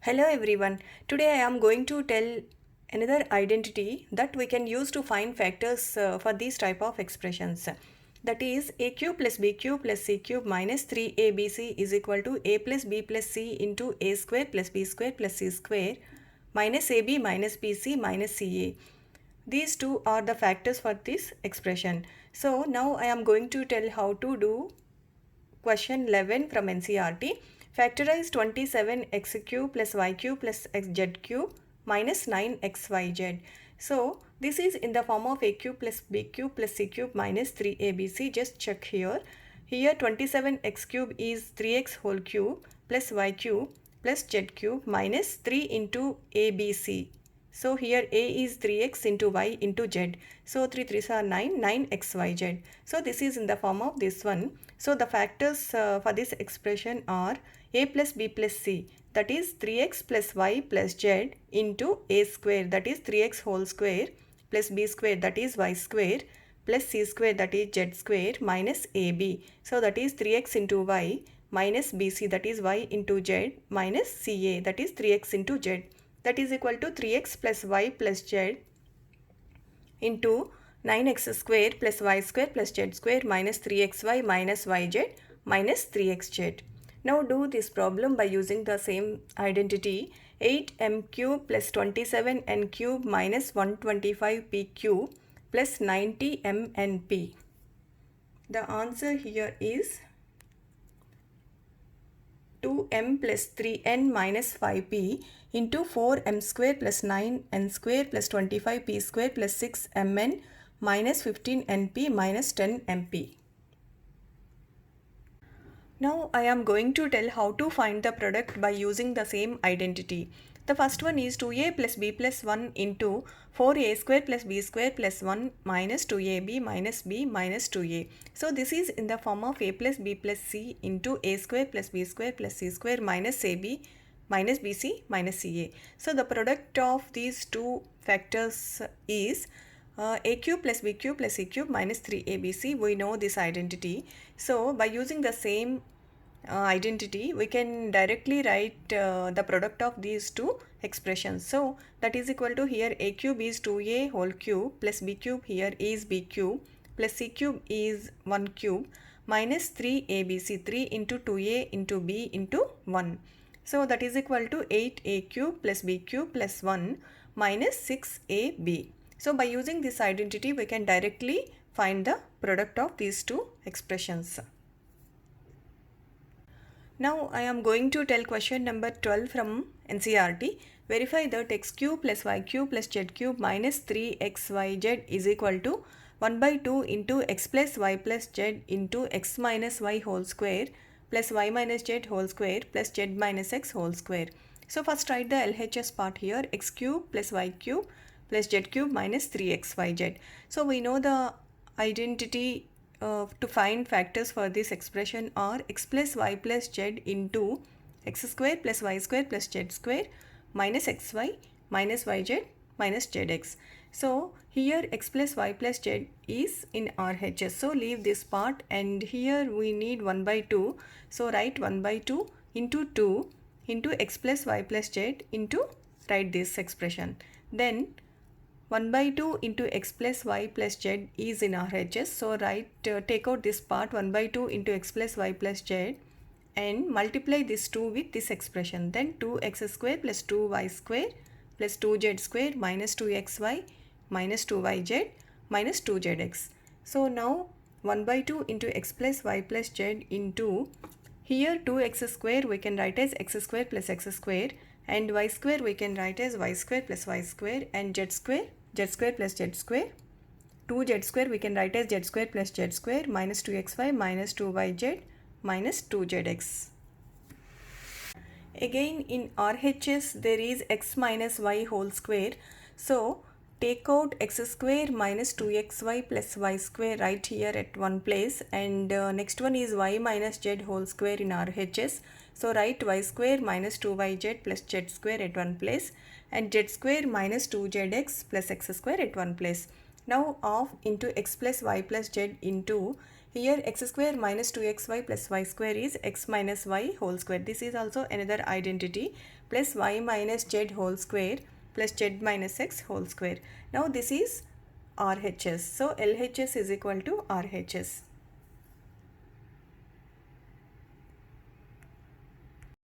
Hello everyone. Today I am going to tell another identity that we can use to find factors for these type of expressions. That is a cube plus b cube plus c cube minus 3abc is equal to a plus b plus c into a square plus b square plus c square minus ab minus bc minus ca. These two are the factors for this expression. So now I am going to tell how to do Question 11 from NCERT. Factorize 27x cube plus y cube plus xz cube minus 9xyz. So this is in the form of a cube plus b cube plus c cube minus 3abc. Just check here. Here 27x cube is 3x whole cube plus y cube plus z cube minus 3 into abc. So here a is 3x into y into z. So 3 3s are 9, 9xyz. So this is in the form of this one. So the factors for this expression are a plus b plus c, that is 3x plus y plus z into a square, that is 3x whole square plus b square, that is y square plus c square, that is z square minus ab. So that is 3x into y minus bc, that is y into z minus ca, that is 3x into z. That is equal to 3x plus y plus z into 9x square plus y square plus z square minus 3xy minus yz minus 3xz. Now do this problem by using the same identity. 8m cube plus 27n cube minus 125p cube plus 90mnp. The answer here is 2m plus 3n minus 5p into 4m square plus 9n square plus 25p square plus 6mn minus 15np minus 10mp. Now I am going to tell how to find the product by using the same identity. The first one is 2a plus b plus 1 into 4a square plus b square plus 1 minus 2ab minus b minus 2a. So this is in the form of a plus b plus c into a square plus b square plus c square minus ab minus bc minus ca. So the product of these two factors is a cube plus b cube plus c cube minus 3abc. We know this identity. So by using the same identity, we can directly write the product of these two expressions. So that is equal to, here a cube is 2a whole cube plus b cube here is b cube plus c cube is 1 cube minus 3abc, 3 into 2a into b into 1. So that is equal to 8a cube plus b cube plus 1 minus 6ab. So by using this identity, we can directly find the product of these two expressions. Now I am going to tell question number 12 from NCERT. Verify that x cube plus y cube plus z cube minus 3xyz is equal to 1 by 2 into x plus y plus z into x minus y whole square plus y minus z whole square plus z minus x whole square. So first write the LHS part here, x cube plus y cube plus z cube minus 3xyz. So we know the identity to find factors for this expression are x plus y plus z into x square plus y square plus z square minus xy minus yz minus zx. So here x plus y plus z is in RHS. So leave this part, and here we need 1 by 2. So write 1 by 2 into 2 into x plus y plus z into, write this expression. Then 1 by 2 into x plus y plus z is in RHS. So write, take out this part, 1 by 2 into x plus y plus z, and multiply this 2 with this expression. Then 2x square plus 2y square plus 2z square minus 2xy minus 2yz minus 2zx. So now 1 by 2 into x plus y plus z into, here 2x square we can write as x square plus x square, and y square we can write as y square plus y square, and z square plus z square. 2z square we can write as z square plus z square minus 2xy minus 2yz minus 2zx. Again in RHS there is x minus y whole square. So take out x square minus 2xy plus y square right here at one place, and next one is y minus z whole square in RHS. So write y square minus 2yz plus z square at one place, and z square minus 2zx plus x square at one place. Now off into x plus y plus z into, here x square minus 2xy plus y square is x minus y whole square. This is also another identity. plus y minus z whole square plus z minus x whole square. Now this is RHS. So LHS is equal to RHS.